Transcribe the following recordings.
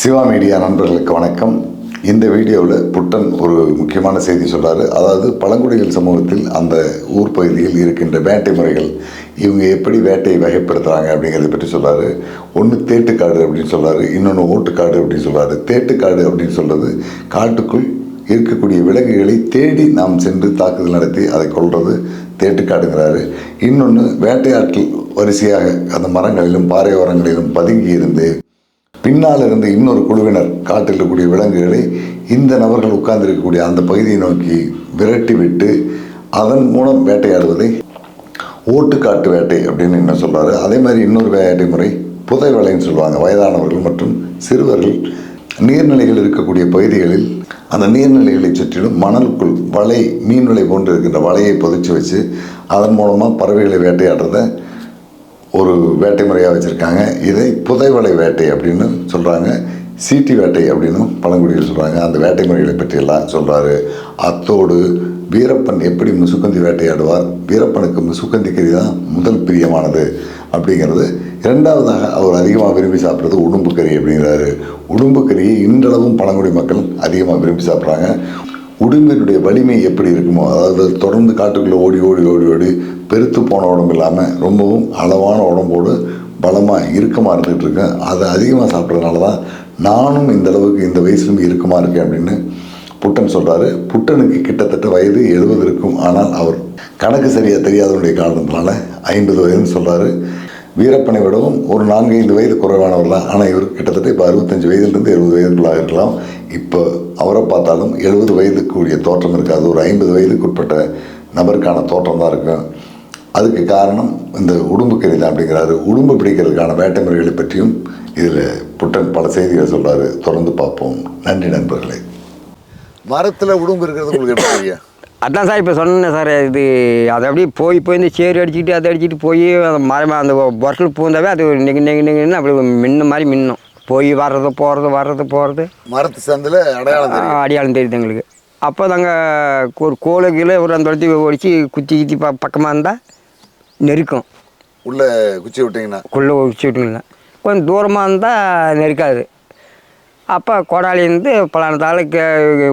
Siva media நண்பர்களுக்கு வணக்கம். இந்த வீடியோவில் புட்டன் ஒரு முக்கியமான செய்தி சொல்கிறாரு. அதாவது பழங்குடிகள் சமூகத்தில் அந்த ஊர் பகுதியில் இருக்கின்ற வேட்டை முறைகள், இவங்க எப்படி வேட்டையை வகைப்படுத்துகிறாங்க அப்படிங்கிறத பற்றி சொல்கிறாரு. ஒன்று தேட்டுக்காடு அப்படின்னு சொல்கிறாரு, இன்னொன்று ஓட்டுக்காடு அப்படின்னு சொல்கிறாரு. தேட்டுக்காடு அப்படின்னு சொல்கிறது காட்டுக்குள் இருக்கக்கூடிய விலங்குகளை தேடி நாம் சென்று தாக்குதல் நடத்தி அதை கொள்வது தேட்டுக்காடுங்கிறாரு. இன்னொன்று வேட்டையாட்கள் வரிசையாக அந்த மரங்களிலும் பாறையோரங்களிலும் பதுங்கி இருந்து பின்னால் இருந்து இன்னொரு குழுவினர் காட்டில் இருக்கக்கூடிய விலங்குகளை இந்த நபர்கள் உட்கார்ந்திருக்கக்கூடிய அந்த பகுதியை நோக்கி விரட்டி விட்டு அதன் மூலம் வேட்டையாடுவதை ஓட்டுக்காட்டு வேட்டை அப்படின்னு என்ன சொல்கிறாரு. அதே மாதிரி இன்னொரு வேட்டை முறை புதை வலைன்னு சொல்லுவாங்க. வயதானவர்கள் மற்றும் சிறுவர்கள் நீர்நிலைகள் இருக்கக்கூடிய பகுதிகளில் அந்த நீர்நிலைகளை சுற்றிலும் மணலுக்குள் வலை, மீன் வலை போன்று இருக்கின்ற வலையை புதைச்சி வச்சு அதன் மூலமாக பறவைகளை வேட்டையாடுறத ஒரு வேட்டை முறையாக வச்சுருக்காங்க. இதை புதைவலை வேட்டை அப்படின்னு சொல்கிறாங்க. சீட்டி வேட்டை அப்படின்னு பழங்குடியில் சொல்கிறாங்க. அந்த வேட்டை முறைகளை பற்றியெல்லாம் சொல்கிறாரு. அத்தோடு வீரப்பன் எப்படி முசுக்கந்தி வேட்டையாடுவார், வீரப்பனுக்கு முசுக்கந்தி கறி தான் முதல் பிரியமானது அப்படிங்கிறது. இரண்டாவதாக அவர் அதிகமாக விரும்பி சாப்பிட்றது உடும்பு கறி அப்படிங்கிறாரு. உடும்பு கறியை இன்றளவும் பழங்குடி மக்கள் அதிகமாக விரும்பி சாப்பிட்றாங்க. உடும்பினுடைய வலிமை எப்படி இருக்குமோ, அதாவது தொடர்ந்து காட்டுக்குள்ளே ஓடி ஓடி ஓடி ஓடி பெருத்து போன உடம்பு இல்லாமல் ரொம்பவும் அளவான உடம்போடு பலமாக இறுக்கமாக இருந்துகிட்டு இருக்கேன். அதை அதிகமாக சாப்பிட்றதுனால தான் நானும் இந்த அளவுக்கு இந்த வயசுலேயும் இறுக்கமாக இருக்கேன் அப்படின்னு புட்டன் சொல்கிறாரு. புட்டனுக்கு கிட்டத்தட்ட வயது 70 இருக்கும். ஆனால் அவர் கணக்கு சரியாக தெரியாதவனுடைய காரணத்தினால 50 வயதுன்னு சொல்கிறாரு. வீரப்பனை விடவும் ஒரு 4-5 வயது குறைவானவர் தான். ஆனால் இவர் கிட்டத்தட்ட இப்போ 65 வயதுலேருந்து 70 வயதுக்குள்ளாக இருக்கலாம். இப்போ அவரை பார்த்தாலும் 70 வயதுக்குரிய தோற்றம் இருக்காது. ஒரு 50 வயதுக்கு உட்பட்ட நபருக்கான தோற்றம் தான் இருக்கும். அதுக்கு காரணம் இந்த உடும்பு கறி தான் அப்படிங்கிறாரு. உடும்பு பிடிக்கிறதுக்கான வேட்டை முறைகளை பற்றியும் இதில் புட்டன் பல செய்திகளை சொல்கிறாரு. தொடர்ந்து பார்ப்போம். நன்றி நண்பர்களே. மரத்தில் உடும்பு இருக்கிறது உங்களுக்கு எப்படி தெரியும்? அதான் சார் இப்போ சொன்னேன் சார். இது அதை அப்படியே போய் இந்த சேறு அடிச்சுட்டு அதை அடிச்சுட்டு போய் அந்த மரம் அந்த பொருள் பூந்தாவே அது நெகுன்னு அப்படி மின்ன மாதிரி மின்னும். போய் வர்றது போகிறது மரத்து சந்தில் அடையாளம் தெரியுது எங்களுக்கு. அப்போ நாங்கள் ஒரு கோலை கீழே ஒரு அந்த இடத்துல ஒடிச்சு குத்தி பக்கமாக இருந்தால் நெருக்கம். உள்ளே குச்சி விட்டிங்கன்னா குச்சி விட்டிங்கன்னா கொஞ்சம் தூரமாக இருந்தால் நெருக்காது. அப்போ கொடாலிருந்து பலானத்தால்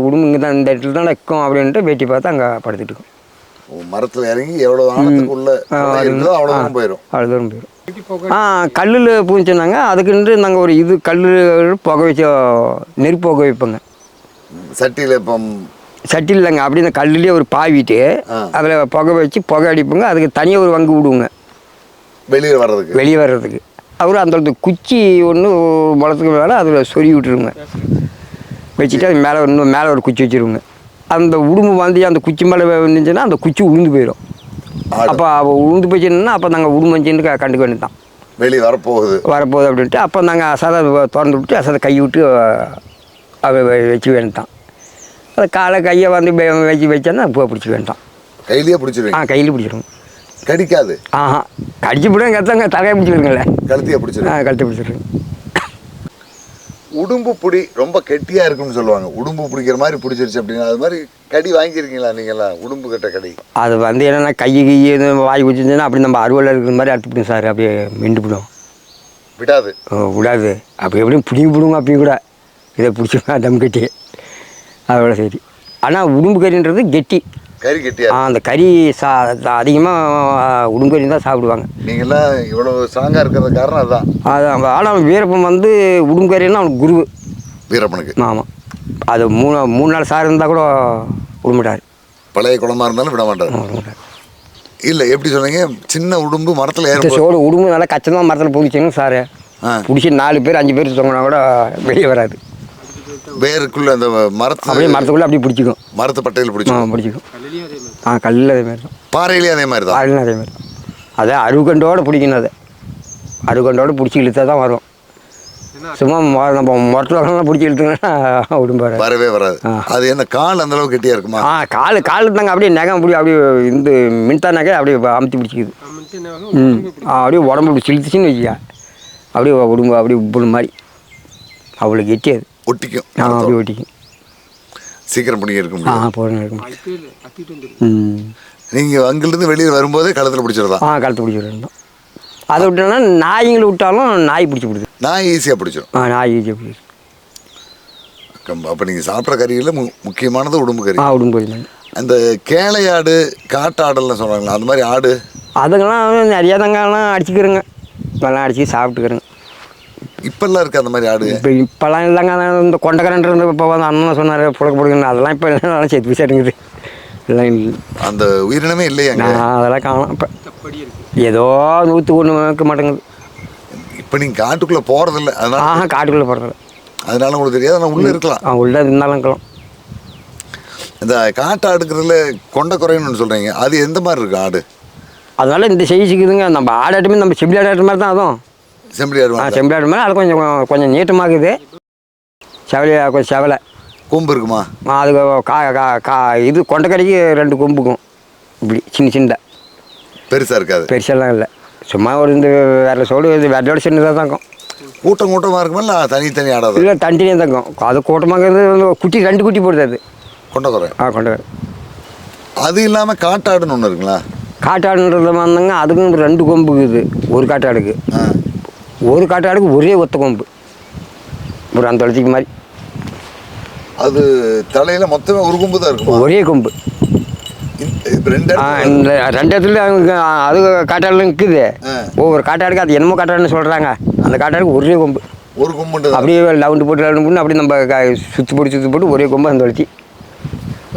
உடும்பு இங்கே தான் இந்த இடத்துல தான் நிற்கும் அப்படின்ட்டு வெட்டி பார்த்து அங்கே படுத்துட்டு இருக்கோம். மரத்தில் இறங்கி எவ்வளோ ஆழத்துக்கு உள்ள அவ்வளோ தூரம் போயிடும். கல்லில் பூந்துச்சுனாங்க. அதுக்குன்ட்டு நாங்கள் ஒரு இது கல் புகை வச்ச நெருப்பு புகை வைப்போங்க. சட்டியில் இப்போ சட்டி இல்லைங்க, அப்படி இந்த கல்லுலேயே ஒரு பாவிட்டு அதில் புகை வச்சு புகை அடிப்போங்க. அதுக்கு தனியாக ஒரு வங்கு விடுவோங்க வெளியே வர்றதுக்கு. அப்புறம் அந்த குச்சி ஒன்று முளத்துக்கு மேலே அதில் சொருகி விட்டுருங்க. வச்சுட்டு அது மேலே ஒரு குச்சி வச்சுருவோங்க. அந்த உடும்பு வந்து அந்த குச்சி மேலே வந்துச்சுன்னா அந்த குச்சி உளுந்து போயிடும். அப்போ உளுந்து போச்சுன்னா அப்போ நாங்கள் உடும்பஞ்சின்னு கண்டுக்க வேண்டியதான். வெளியே வரப்போகுது அப்படின்ட்டு அப்போ நாங்கள் அசதை திறந்து விட்டு அசதை கை விட்டு அதை வச்சு வேண்டாம். அதை காலை கையை வந்து வச்சோன்னா பூ பிடிச்சி வேண்டாம். கையிலேயே பிடிச்சிருவேன். கையில் பிடிச்சிடுவோம். கடிக்காது. கடிச்சு போடுவேன். கத்தாங்க தலையை பிடிச்சிருங்களே. கழுத்தையை பிடிச்சிருவேன். கழுத்தை பிடிச்சிருவேன். உடும்பு பிடி ரொம்ப கெட்டியாக இருக்குன்னு சொல்லுவாங்க. உடும்பு பிடிக்கிற மாதிரி பிடிச்சிருச்சு அப்படின்னா அது மாதிரி கடி வாங்கியிருக்கீங்களா நீங்கள்லாம்? உடும்பு கட்ட கடி அது வந்து என்னென்னா கை வாய் குச்சிருந்துச்சுன்னா அப்படி நம்ம அறுவலை இருக்கிற மாதிரி அறுத்துப்பிடும் சார். அப்படியே மெண்டு பிடும். விடாது. அப்படி எப்படியும் பிடிங்கி பிடுங்க. அப்பயும் கூட இதை பிடிச்சிருவேன் தம் கட்டி. அதோட சரி. ஆனால் உடும்பு கறின்றது கெட்டி கறி கெட்டியா. அந்த கறி அதிகமாக உடும்பு கறி தான் சாப்பிடுவாங்க. நீங்களாம் இவ்வளோ ஸ்ட்ராங்காக இருக்கிறது காரணம் அதுதான். அதான். ஆனால் வீரப்பன் வந்து உடும்பு கறின்னா அவனுக்கு குரு வீரப்பனுக்கு. ஆமாம். அது 3 நாள் சார் இருந்தால் கூட விடமாட்டார். பழைய குளமாக இருந்தாலும் விட மாட்டார். இல்லை எப்படி சொன்னீங்க? சின்ன உடும்பு மரத்தில் ஏற சோடு உடும்பு நல்லா கச்சமாக மரத்தில் பிடிச்சிங்க சார். பிடிச்சி 4 பேர் 5 பேர் தொங்கினா கூட வெளியே வராது. வேருக்குள்ள அந்த மரத்து அப்படியே மரத்துக்குள்ளே அப்படியே பிடிச்சிக்கும். மரத்து பட்டையில் பிடிச்சிக்கும். கல்லில் அதே மாதிரி தான். பாறையிலேயே அதே மாதிரி தான். பாறையிலும் அதே மாதிரி தான். அதை அருகண்டோடு பிடிக்கணும். அதை அருகண்டோடு பிடிச்சி இழுத்தா தான் வரும். சும்மா நம்ம மரத்துலாம் பிடிச்சி இழுத்துங்கன்னா உடும்பு வரவே வராது. அது என்ன கால் அந்த அளவுக்கு கெட்டியாக இருக்குமா? கால் தாங்க அப்படியே நகம் பிடி அப்படியே இந்த மின்தா நகை அப்படியே அமுத்தி பிடிச்சிக்குது. அப்படியே உடம்பு இப்படி சிலுத்துச்சின்னு வச்சுக்கா அப்படியே உடும்பு அப்படியே உப்புன மாதிரி அவ்வளோ கெட்டியாது. ஒட்டிக்கும். அப்படி ஒட்டிக்கும். சீக்கிரம் பிடிக்க இருக்க முடியும். போகிறேன். நீங்கள் அங்கிலிருந்து வெளியே வரும்போதே களத்தில் பிடிச்சிருந்தா? களத்தை பிடிச்சிருந்தோம். அதை விட்டோம்னா நாய்களை விட்டாலும் நாய் பிடிச்சி பிடிச்சி. நாய் ஈஸியாக பிடிச்சிடும். நாய் ஈஸியாக பிடிச்சி. அப்போ நீங்கள் சாப்பிட்ற கறிகளில் முக்கியமானது உடும்பு கறி. உடும்பு கறி தாங்க. அந்த கேளையாடு காட்டாடுலாம் சொல்கிறாங்களா, அது மாதிரி ஆடு அதுங்கெல்லாம் நிறையா தாங்கலாம் அடிச்சுக்கிறோங்க, இப்போல்லாம் அடிச்சு சாப்பிட்டுக்கிறோங்க. இப்போல்லாம் இருக்குது அந்த மாதிரி ஆடு? இப்போல்லாம் இல்லைங்க. இந்த கொண்டக்கரண்ட் இப்போ வந்து அண்ணன் சொன்னார் புழக்க பிடிக்கணும், அதெல்லாம் இப்போ எல்லாம் செத்து போயிடுங்குது. எல்லாம் இல்லை, அந்த உயிரினமே இல்லையாங்க. அதெல்லாம் காணும். இப்போ ஏதோ 101 வைக்க மாட்டேங்குது. இப்போ நீங்கள் காட்டுக்குள்ளே போகிறதில்ல, அதனால காட்டுக்குள்ளே போகிறதில்ல, அதனால உங்களுக்கு தெரியாது. ஆனால் உள்ளே இருக்கலாம். உள்ளே இருந்தாலும் இருக்கலாம். இந்த காட்டாடுக்கிறதுல கொண்ட குறைன்னு சொல்கிறீங்க, அது எந்த மாதிரி இருக்குது ஆடு? அதனால இந்த சைஸுக்குதுங்க. நம்ம ஆடாட்டுமே நம்ம செம்பிளி ஆடாட்டு மாதிரி தான். அதுவும் செம்பிளி ஆடு. செம்பிளி ஆடு மாதிரி அது கொஞ்சம் கொஞ்சம் நீட்டமாகுது. செவலி கொஞ்சம் செவலை கொம்பு இருக்குமா? அதுக்கு இது கொண்டைக்கறிக்கு 2 கொம்புக்கும் இப்படி சின்ன சின்ன, பெருசாக இருக்காது. பெருசெல்லாம் இல்லை, சும்மா ஒரு இந்த வேற சோடு இது வெள்ளையோட சின்னதாக தான் இருக்கும். கூட்டம் கூட்டமாக இருக்குமா இல்லை தனித்தனி ஆடாது? இல்லை தனித்தனியாக தான் இருக்கும். அது கூட்டமாக குட்டி 2 குட்டி போடுது அது கொண்டக்குறை. கொண்டக்குறை. அது இல்லாமல் காட்டாடுன்னு ஒன்று இருக்குங்களா? காட்டாடுன்றது வந்தாங்க, அதுக்கும் 2 கொம்பு இருக்குது ஒரு காட்டாடுக்கு. ஒரு காட்டாடுக்கு ஒரே ஒத்த கொம்பு, ஒரு அந்த இடத்துக்கு மாதிரி. அது தலையில் மொத்தமே ஒரு கொம்பு தான் இருக்கும், ஒரே கொம்பு. இந்த 2 இடத்துல அது காட்டாடுல நிற்குது. ஒவ்வொரு காட்டாடுக்கு அது என்னமோ காட்டாடுன்னு சொல்கிறாங்க. அந்த காட்டாடுக்கு ஒரே கொம்பு, ஒரு கொம்பு அப்படியே லவுண்டு போட்டு அப்படியே நம்ம சுற்றி போட்டு ஒரே கொம்பு அந்த வளர்ச்சி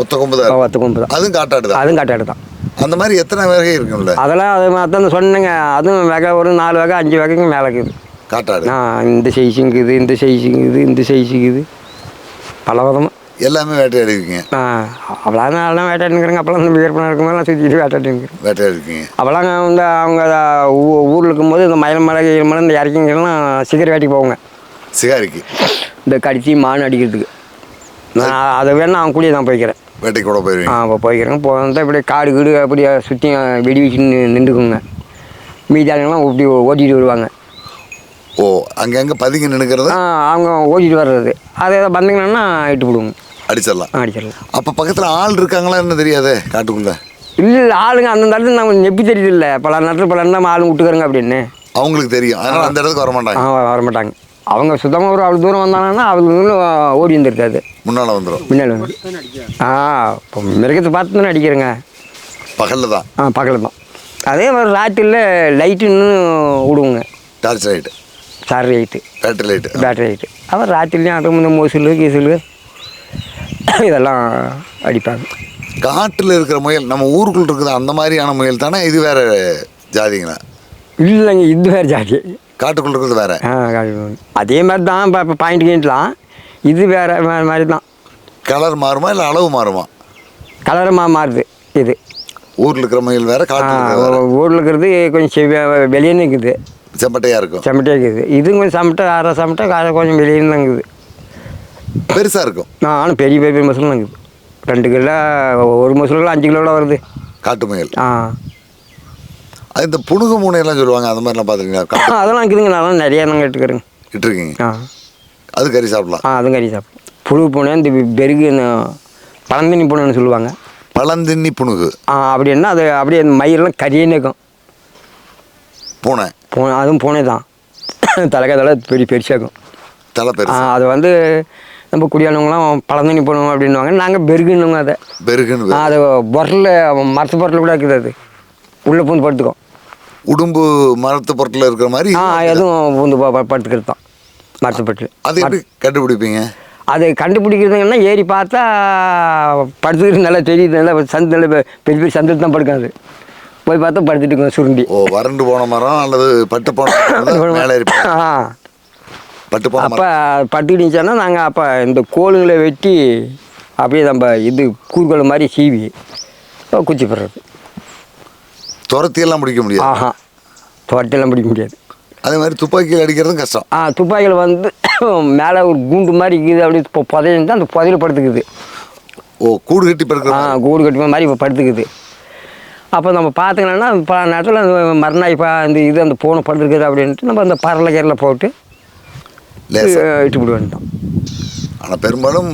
ஒத்த கொம்பு தான். ஒத்த கொம்பு தான். அதுவும் காட்டாடு தான். அதுவும் காட்டாடு தான். அந்த மாதிரி எத்தனை வகை இருக்கும்ல? அதெல்லாம் அது தான் சொன்னேங்க. அதுவும் வகை ஒரு 4 வகை 5 வகைக்கு மேலே இருக்குது காட்டாடு. இந்த சைஸுங்குது, இந்த சைஸுங்குது, இந்த சைஸுக்குது, பல விதமாக எல்லாமே வேட்டையாடிருக்கீங்க? அவ்வளோதான் வேட்டையாடுங்கிறேங்க. அப்போல்லாம் இந்த வியர்ப்பணம் இருக்கும்போது சுற்றிட்டு வேட்டையாடிருக்கீங்க. அப்போல்லாம் வந்து அவங்க ஊரில் இருக்கும்போது இந்த மயில் மலை இந்த இறக்கிங்கெல்லாம் சிகரெட் வேட்டைக்கு போவாங்க. சிகாரிக்கு இந்த கடிச்சி மான் அடிக்கிறதுக்கு. நான் அதை வேணா அவன் கூடிய தான் போய்க்கிறேன். வேட்டைக்கு கூட போயிருவேன். அப்போ போய்க்கிறேங்க. போனால் இப்படி காடு கீடு அப்படியே சுற்றி வெடி வச்சு நின்றுக்குங்க. மீதியாளங்கள்லாம் இப்படி ஓட்டிகிட்டு வருவாங்க. ஓ, அங்கங்கே பதுங்கி நின்றுக்கிறது? அவங்க ஓட்டிகிட்டு வர்றது. அதை ஏதோ வந்தீங்கன்னா இட்டு விடுவோங்க, அடிச்சிடலாம். அடிச்சிடலாம். அப்போ பக்கத்தில் ஆள் இருக்காங்களா என்ன தெரியாது காட்டுக்குள்ளே? இல்லை, ஆளுங்க அந்த இடத்துல நம்ம நெப்பி தெரியுது இல்லை. பல நேரத்தில் பல நேரம் ஆளுங்க விட்டுக்கிறோங்க அப்படின்னு அவங்களுக்கு தெரியும். அதனால் அந்த இடத்துக்கு வரமாட்டாங்க. வரமாட்டாங்க. அவங்க சுத்தமாக ஒரு அவ்வளோ தூரம் வந்தாங்கன்னா அவங்க ஓடி வந்துருக்காது, முன்னால் வந்துடும். முன்னாடி வந்து இப்போ மிருகத்தை பார்த்து தானே அடிக்கிறேங்க. பகலில் தான்? பகலில் தான். அதே மாதிரி ராத்திரியில் லைட்டுன்னு விடுவோங்க. டார்ச் லைட்டு, சார் லைட்டு, பேட்டரி லைட்டு. அப்புறம் ராத்திரிலையும் அது இந்த மொசூல் கீசல் இதெல்லாம் அடிப்பாங்க. காட்டில் இருக்கிற முயல் நம்ம ஊருக்குள்ள இருக்குது அந்த மாதிரியான முயல் தானே? இது வேறு ஜாதிங்களா? இல்லைங்க, இது வேறு ஜாதி. காட்டுக்குள்ள இருக்கிறது வேறு. அதே மாதிரி தான். இப்போ பாயிண்ட் கேட்கலாம். இது வேறு மாதிரி தான். கலர் மாறுமா இல்லை அளவு மாறுமா? கலர் மாறுது. இது ஊரில் இருக்கிற முயல் வேறு, காட்டு ஊரில் இருக்கிறது கொஞ்சம் வெளியே இருக்குது, செம்பட்டையாக இருக்கும். செம்பட்டையாக இருக்குது. இது கொஞ்சம் சமட்டை அரை சமட்டை கொஞ்சம் வெளியே தான் இருக்குது, பெருசாக இருக்கும். ஆனால் பெரிய பெரிய மசூலாம் இருக்குது. 2 கிலோ, ஒரு மசூலில் 5 கிலோவில் வருது காட்டு முயல். அது இந்த புணுகு மூனையெல்லாம் சொல்லுவாங்க, அந்த மாதிரிலாம் பார்த்துருக்கீங்களா? அதெல்லாம் இருக்குதுங்க. நான் நிறையா நாங்கள் இட்டுக்கிறேங்க. இட்டுருக்கீங்க? அது கறி சாப்பிடலாம். அதுவும் கறி சாப்பிடலாம். புழு பூனை, இந்த பெருகு, பழந்தினி பூனைன்னு சொல்லுவாங்க. பழந்தின்னி புணுகு அப்படின்னா அது அப்படியே அந்த மயிரெல்லாம் கறியே நிற்கும். பூனை அதுவும் பூனை தான். தலை பெருசாகும். தலை பெருசு. அது வந்து நம்ம குடியானவங்களாம் பழந்தினி பூனை அப்படின்வாங்க. நாங்கள் பெருகுன்னுங்க. அதை பெருகுன்னு அது பொருள் மரத்து பொருள் கூட இருக்குது. அது உள்ளே பூந்து படுத்துக்கும். உடும்பு மரத்து பொருட்டில் இருக்கிற மாதிரி எதுவும் பூந்து படுத்துக்கிறது தான் மரத்து பொருள். அது எப்படி கண்டுபிடிப்பீங்க? அது கண்டுபிடிக்கிறதுங்கன்னா ஏறி பார்த்தா படுத்துக்கிட்டு நல்லா தெரியுது. நல்லா சந்து, நல்ல பெரிய பெரிய சந்தில் தான் படுக்காது. போய் பார்த்தா படுத்துட்டு சுருண்டி. ஓ, வறண்டு போன மரம் அல்லது பட்டு போன மேலே பட்டு போன. அப்போ பட்டுக்கிட்டுச்சானா நாங்கள் அப்போ இந்த கோளுங்களை வெட்டி அப்படியே நம்ம இது கூறுகோள் மாதிரி சீவி குச்சி போடுறது. துரத்தியெல்லாம் பிடிக்க முடியாது. துரத்தியெல்லாம் பிடிக்க முடியாது. அதே மாதிரி துப்பாக்கியில் அடிக்கிறதும் கஷ்டம். துப்பாக்கியில் வந்து மேலே ஒரு கூண்டு மாதிரி இருக்குது. அப்படி இப்போ புதையிருந்து அந்த புதையில படுத்துக்குது. ஓ, கூடு கட்டி படுக்கிற? கூடு கட்டி மாதிரி இப்போ படுத்துக்குது. அப்போ நம்ம பார்த்துக்கணுன்னா பல நேரத்தில் அந்த மறுநாள் இப்போ அந்த இது அந்த பூனை படுத்துருக்குது அப்படின்ட்டு நம்ம அந்த பரலை கீரில் போட்டு இட்டு விட வேண்டாம். ஆனால் பெரும்பாலும்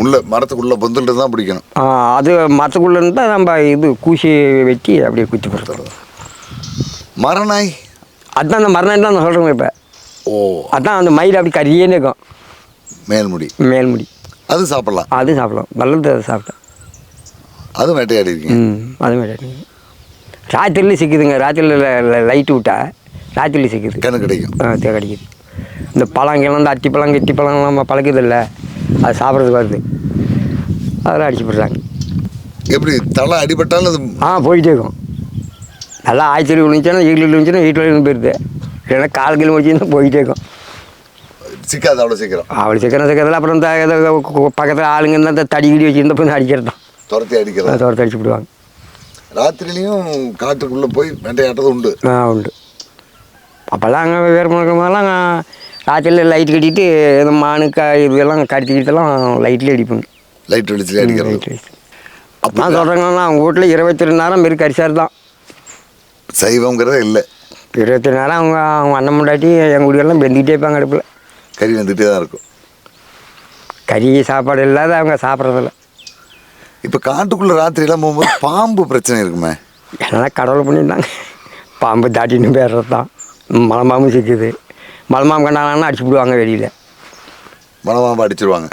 உள்ள மரத்துக்குள்ளே பொந்துட்டு தான் பிடிக்கணும். அது மரத்துக்குள்ளே இருந்தால் நம்ம இது கூசி வெட்டி அப்படியே குத்தி போடுறது. மரநாய்? அதுதான் அந்த மரநாய் தான் நான் சொல்கிறேங்க இப்போ. ஓ, அதான் அந்த மயில் அப்படி கறியே நிற்கும். மேல்முடி. மேல்முடி அது சாப்பிடலாம். அது சாப்பிடலாம். நல்லது அதை சாப்பிட்டேன். அதுவும் வேட்டையாடி இருக்கீங்க. அதுவும் வேட்டையாடி. ராத்திரிலேயும் சிக்குதுங்க. ராத்திரியில் லைட்டு விட்டா ராத்திரிலேயும் சிக்குது. கணக்கு கிடைக்கும். கிடைக்குது. இந்த பழங்கெல்லாம் இந்த அத்திப்பழம் கெட்டிப்பழம் நம்ம பழக்குதில்ல, அது சாப்பிட்றதுக்கு வருது. அதெல்லாம் அடிச்சு போடுறாங்க. எப்படி தலை அடிபட்டாலும் அது போயிட்டே இருக்கும். நல்லா ஆய்ச்சல் விழுந்துச்சுன்னா ஈட்டில் விழுந்துச்சுன்னா ஈட்டில் போயிடுது. இல்லைன்னா கால் கீழே வச்சுன்னா போயிட்டே இருக்கும். சிக்காது அவ்வளோ சீக்கிரம். அவ்வளோ சீக்கிரம் சிக்கிறதுல அப்புறம் இந்த பக்கத்தில் ஆளுங்க இருந்தால் இந்த தடி கிடி வச்சுருந்த போய் அடிக்கிறது தான். துரத்தி அடிக்கிறது. துரத்தி அடிச்சு விடுவாங்க. ராத்திரிலையும் காட்டுக்குள்ளே போய் வேட்டையாட்டது உண்டு. உண்டு. அப்போல்லாம் அங்கே வேறு முழக்கமெல்லாம் ராத்திரியில் லைட் கட்டிட்டு இந்த மானுக்கா இதெல்லாம் கடிச்சிக்கிட்டெல்லாம் லைட்லேயே அடிப்பாங்க. லைட் வெளிச்சிலே அடிக்கிறது. அப்போ நான் சொல்கிறேங்கன்னா அவங்க வீட்டில் 22 நேரம் மாரி கரிசார் தான். சைவங்கிறதே இல்லை. 22 நேரம் அவங்க அண்ணன் முண்டாட்டி எங்கள் வீடுகள்லாம் வெந்துக்கிட்டே இருப்பாங்க அடுப்பில். கறி வந்துகிட்டே தான் இருக்கும். கறி சாப்பாடு இல்லாத அவங்க சாப்பிட்றதில்ல. இப்போ காட்டுக்குள்ளே ராத்திரியெல்லாம் போகும்போது பாம்பு பிரச்சனை இருக்குமே. எல்லாம் கடவுள் பண்ணியிருந்தாங்க. பாம்பு தாட்டின்னு போயிடுறது தான். மலைமாம்பு சிக்குது. மலைமாம்பு கண்டாங்கன்னா அடிச்சு விடுவாங்க. வெளியில் மலைமாம்பு அடிச்சிருவாங்க.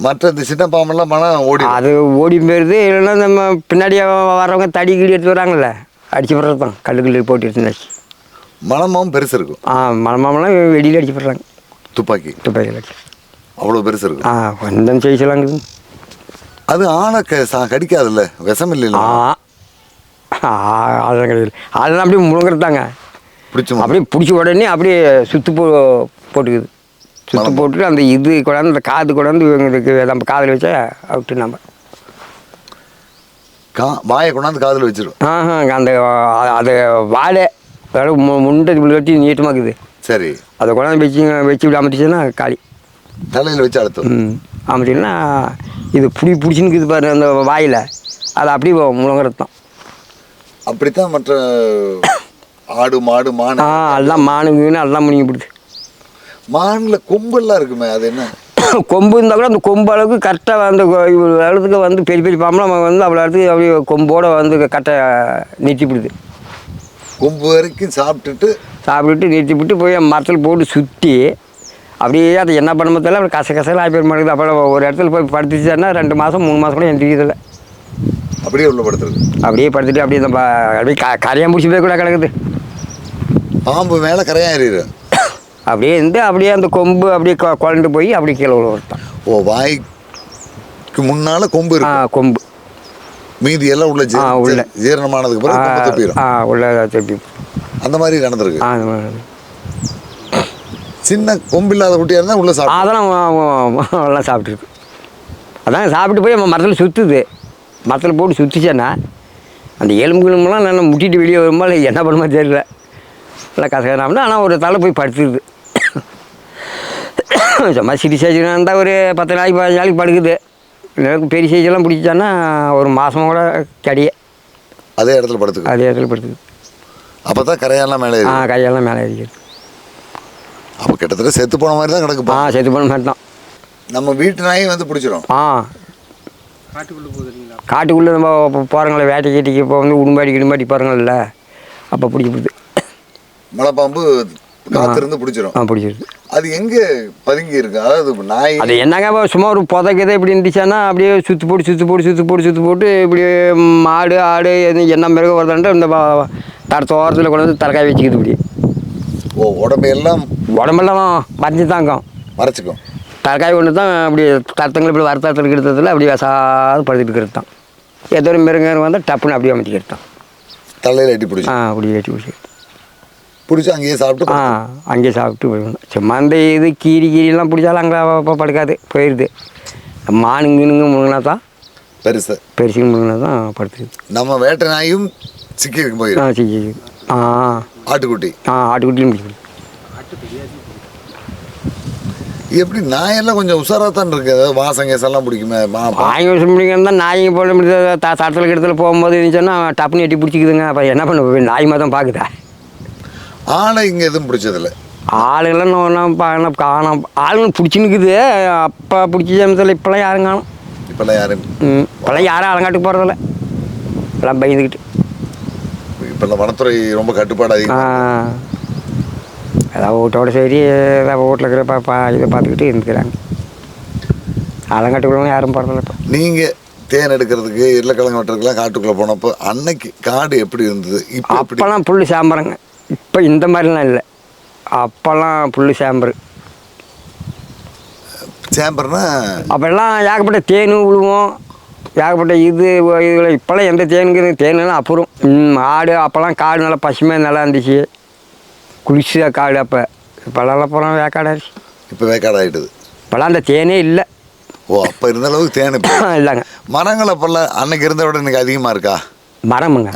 மற்ற இந்த சின்ன பாம்பெல்லாம் மனம் ஓடி அது ஓடி போயிடுது. இல்லைன்னா நம்ம பின்னாடி வர்றவங்க தடி கீடி எடுத்து வராங்கல்ல, அடிச்சு விட்றது தான். கல்லு போட்டு எடுத்துனாச்சு. மலைமாவும் பெருசு இருக்கும். மலைமாமெல்லாம் வெளியில் அடிச்சு விட்றாங்க. துப்பாக்கியில் அடிச்சு அவ்வளோ பெருசு இருக்கும். கொஞ்சம் செய்யலாம் இருக்குது. அது ஆளை கடிக்காதுல்ல, விஷம் இல்லை. அதெல்லாம் கிடையாது. அதெல்லாம் அப்படியே முழுங்கிறது தாங்க. அப்படியே பிடிச்ச உடனே அப்படியே சுற்று போட்டுக்குது. சுற்று போட்டுட்டு அந்த இது கொண்டாந்து அந்த காது கொண்டாந்து இவங்களுக்கு நம்ம காதில் வச்சா விட்டு நம்ம வாயை கொண்டாந்து காதில் வச்சிடும். அந்த அது வாழை முண்டை வச்சு நீட்டமாக்குது. சரி. அதை கொண்டாந்து வச்சு விட அமர்த்திச்சுன்னா காலி. தலையில் வச்சு அழுத்தம் அமர்த்தினா இது பிடிச்சின்னு இருக்குது பாரு அந்த வாயில், அதை அப்படியே முழுங்கிறது தான். அப்படித்தான் மற்ற ஆடு மாடு மான் எல்லாம் மானுங்கன்னு எல்லாம் முழுங்கிப்படுது. மானில் கொம்பெல்லாம் இருக்குமே, அது என்ன கொம்பு இருந்தால் கூட அந்த கொம்பு அளவுக்கு கரெக்டாக அந்த அளவுக்கு வந்து பெரிய பெரிய பாம்பெலாம் வந்து அவ்வளோ இடத்துக்கு அப்படியே கொம்போடு வந்து கரெக்டாக நிறுத்திப்பிடுது. கொம்பு வரைக்கும் சாப்பிட்டுட்டு நிறுத்திவிட்டு போய் மரத்தில் போட்டு சுற்றி அப்படியே அதை என்ன பண்ண தெரியல. அப்படி கசகசலாம் ஆகி போய் மாட்டேங்குது. அப்புறம் ஒரு இடத்துல போய் படுத்துச்சுன்னா 2 மாதம் 3 மாதம் கூட எந்திரிக்கிறதில்ல. அப்படியே உள்ள படுத்துருக்கு. அப்படியே படுத்துட்டு அப்படியே நம்ம அப்படியே கரையான் பிடிச்சி போய் கூட கிடக்குது. பாம்பு மேலே கரையான் ஏறிடு. அப்படியே இருந்து அப்படியே அந்த கொம்பு அப்படியே குழண்டு போய் அப்படியே கீழே விழுத்தான். வாய்க்கு முன்னால கொம்பு இருக்கு. கொம்பு மீதி எல்லாம் உள்ள ஜீரணமானதுக்கு பிறகு தப்பிடும். உள்ள தப்பி அந்த மாதிரி நடந்திருக்கு. சின்ன கொம்பு இல்லாத குட்டியாக இருந்தால் உள்ள சாப்பிட்டு அதெல்லாம் சாப்பிட்டுருக்கு. அதான் சாப்பிட்டு போய் நம்ம மரத்தில் சுற்றுது. மரத்தில் போட்டு சுற்றிச்சேன்னா அந்த எலும்புலாம் நான் முட்டிட்டு வெளியே வரும்போது என்ன பண்ணுமா தெரியல. நல்லா கசகனாம்னா ஆனால் ஒரு தலை போய் படுத்துருது. சும்மா சிறு சைஸ்னா இருந்தால் ஒரு 10 நாளைக்கு 15 நாளைக்கு படுக்குது. எனக்கு பெரிய சைஸெல்லாம் பிடிச்சான்னா ஒரு மாதமாக கூட கிடையாது. அதே இடத்துல படுத்துக்குது. அப்போ தான் கரையெல்லாம் மேலே கையெல்லாம் மேலே ஏறிக்கிறது. அப்போ கிட்டத்தட்ட செத்து போன மாதிரி தான் கிடக்கு. செத்து போன மாதிரி தான். நம்ம வீட்டு நாயும் வந்து பிடிச்சிடும். காட்டுக்குள்ளே நம்ம போகிறங்கள வேட்டை கேட்டிக்கு இப்போ வந்து உடும்பாடி போகிறாங்கல்ல, அப்போ பிடிச்சிடுது. மலைப்பாம்பு காத்திருந்து பிடிச்சிடும். அது எங்கே பதுங்கி இருக்கு? அதாவது நாய் அது என்னங்க சும்மா ஒரு புதைக்கதை இப்படி இருந்துச்சான்னா அப்படியே சுற்றி போட்டு இப்படி மாடு ஆடு என்ன மிருகம் வருதான்ட்டு இந்த தோரத்தில் கொண்டு வந்து தலைக்காய் வச்சுக்கிது. இப்படி உடம்பெல்லாம் மறைஞ்சி தாங்கும், மறைச்சிக்கும். தலைக்காய் ஒன்று தான் அப்படி தரத்தங்களை இப்படி வருத்தத்தில் எடுத்ததில் அப்படி வசாது படுத்துட்டு இருக்கிறது தான். ஏதோ ஒரு மிருகம் வந்தால் டப்புன்னு அப்படியே அமைச்சிக்கிறது தான். தலையில் எட்டி பிடிச்சி அப்படியே எட்டி பிடிச்சி அங்கேயே சாப்பிட்டு போயிடணும். சும்மா அந்த இது கீரிலாம் பிடிச்சாலும் அங்கே படுக்காது, போயிடுது. மானுங்க முழுங்கினா தான் பெருசுங்க முழுங்கினா தான் படுத்துக்குது. நம்ம வேட்டை நாயும் சிக்கி போயிடும். ஆட்டுக்குட்டியும் பிடிச்சிருக்கு. எப்படி நாயெல்லாம் கொஞ்சம் உஷாராக தான் இருக்குது. அதாவது வாசம் கேசெல்லாம் பிடிக்குமே. வாங்கி பிடிக்கணும் நாய்ங்க போட முடியாது. தடத்தில் கிடத்துல போகும்போது இருந்துச்சுன்னா டப்புன்னு எட்டி பிடிச்சிக்குதுங்க. அப்போ என்ன பண்ண நாய் மாதிரி தான் பார்க்குதா. ஆளை இங்கே எதுவும் பிடிச்சதில்ல. ஆளுங்கெல்லாம் காணும். ஆளுங்க பிடிச்சின்னுக்குது. அப்போ பிடிச்ச சமயத்தில் இப்போல்லாம் யாரும் காணும். இப்போல்லாம் யாரும் ஆலங்காட்டுக்கு போகிறதில்ல. எல்லாம் பயந்துக்கிட்டு. இப்போல்லாம் வனத்துறை ரொம்ப கட்டுப்பாடு அதிகம். ஏதாவது வீட்டோட சரி ஏதாவது வீட்டில் இருக்கிற இதை பார்த்துக்கிட்டு இருந்துக்கிறாங்க. ஆலங்காட்டுக்குள்ள யாரும் போகிறதில்ல இப்போ. நீங்கள் தேன் எடுக்கிறதுக்கு இல்லக்கிழங்கு வெட்டுறதுக்குலாம் காட்டுக்குள்ளே போனப்போ அன்னைக்கு காடு எப்படி இருந்தது? இப்போ அப்போல்லாம் புல் சாம்பரங்க. இப்போ இந்த மாதிரிலாம் இல்லை. அப்போல்லாம் புல் சாம்பரு. சாம்பர்னா அப்போல்லாம் ஏகப்பட்ட தேன் விழுவோம், ஏகப்பட்ட இதில். இப்போல்லாம் எந்த தேனெல்லாம் அப்புறம் ஆடு. அப்போல்லாம் காடு நல்லா பசுமையாக நல்லா இருந்துச்சு, குளிச்சா காடு. இப்போல்லாம் போகிறோம் வேக்காடாச்சு. இப்போ வேக்காடாகிட்டுது. இப்போல்லாம் அந்த தேனே இல்லை. ஓ, அப்போ இருந்த அளவுக்கு தேன் இப்போ இல்லைங்க. மரங்கள் அப்போல்லாம் அன்னைக்கு இருந்த விட எனக்கு அதிகமாக இருக்கா? மரமுங்க,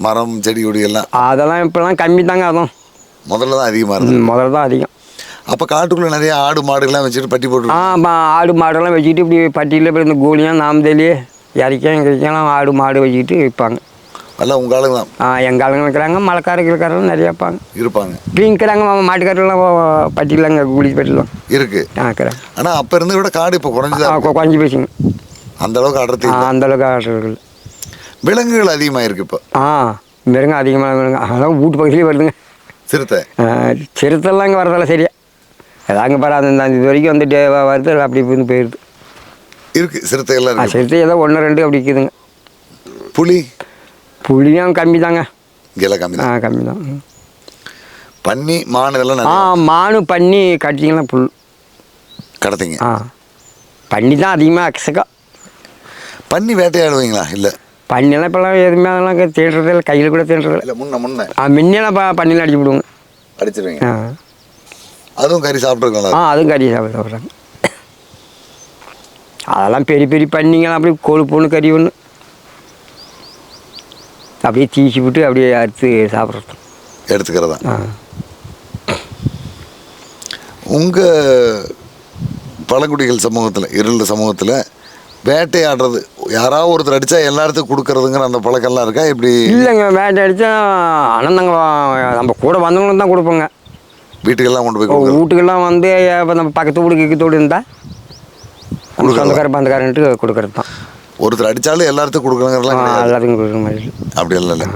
மரம் செடி கொடி எல்லாம் அதெல்லாம் இப்போல்லாம் கம்மி தாங்க. அதுவும் முதல்ல தான் அதிகமாக இருந்தது. முதல்ல தான் அதிகம். அப்போ காட்டுக்குள்ளே நிறைய ஆடு மாடுகள்லாம் வச்சுட்டு பட்டி போட்டு ஆடு மாடெல்லாம் வச்சுக்கிட்டு இப்படி பட்டியில் இப்போ இந்த கோழியாக நாமதேலி இறக்கலாம் ஆடு மாடு வச்சுக்கிட்டு விற்பாங்க. எல்லாம் உங்கள் ஆளுங்க தான்? எங்கள் ஆளுங்க இருக்கிறாங்க, மலைக்காரங்க நிறைய இருப்பாங்க. இப்படி இருக்கிறாங்க. மாட்டுக்காரெல்லாம் பட்டியில் அங்கே குடி பட்டிலாம் இருக்குது. இருக்கிறாங்க. ஆனால் அப்போ இருந்த விட காடு இப்போ குறைஞ்சி போச்சுங்க. அந்த அளவுக்கு அடர்த்தி அந்த அளவுக்கு ஆடுறது. விலங்குகள் அதிகமாக இருக்குது இப்போ. மிருங்க அதிகமாக விலங்கு. அதெல்லாம் வீட்டு பக்கத்துலேயே வருதுங்க. சிறுத்தை சிறுத்தைலாம் இங்கே வரதில்ல சரியா. ஏதாங்க பாரு அந்த இது வரைக்கும் வந்துட்டு வருது, அப்படி இப்படின்னு போயிடுது. இருக்குது சிறுத்தைகள்லாம். சிறுத்தை ஏதோ 1-2 அப்படி இருக்குதுங்க. புளியும் கம்மி தாங்க. இங்கெல்லாம் கம்மி தான். கம்மி தான். பன்னி மானு எல்லாம் மானு பன்னி கட்டிங்கன்னா புல் கடத்திங்க. பன்னி தான் அதிகமாக அக்ஸக்கா. பன்னி வேட்டையாடுவீங்களா? இல்லை, பன்னியெல்லாம் இப்போல்லாம் எதுவுமே அதெல்லாம் தேடுறது இல்லை, கையில் கூட தேடுறது இல்லை. முன்ன முன்னெல்லாம் பன்னியெல்லாம் அடிச்சு விடுவோங்க. அடிச்சிருவீங்க? அதுவும் கறி சாப்பிட்ருக்கலாம். அதுவும் கறி சாப்பிட்றாங்க. அதெல்லாம் பெரிய பெரிய பன்னிங்களாம் அப்படி கொழுப்பு ஒன்று கறி ஒன்று அப்படியே தீச்சி விட்டு அப்படியே அறுத்து சாப்பிட்றது எடுத்துக்கிறதா. உங்கள் பழங்குடிகள் சமூகத்தில், இருள சமூகத்தில் வேட்டையாடுறது யாராவது ஒருத்தர் அடித்தா எல்லாத்துக்கும் கொடுக்குறதுங்கிற அந்த பழக்கம்லாம் இருக்கா? எப்படி? இல்லைங்க, வேட்டை அடித்தா ஆனால் நாங்கள் நம்ம கூட வந்தவங்களும் தான் கொடுப்போங்க. வீட்டுக்கெல்லாம் கொண்டு போய் வீட்டுக்கெல்லாம் வந்து இப்போ நம்ம பக்கத்து வீடு கிக்கத்தோடு இருந்தால் பந்தக்காரன்ட்டு கொடுக்குறது தான். ஒருத்தர் அடித்தாலும் எல்லாத்துக்கும் கொடுக்குறதுலாம் எல்லாத்துக்கும் கொடுக்குற மாதிரி அப்படி இல்லை.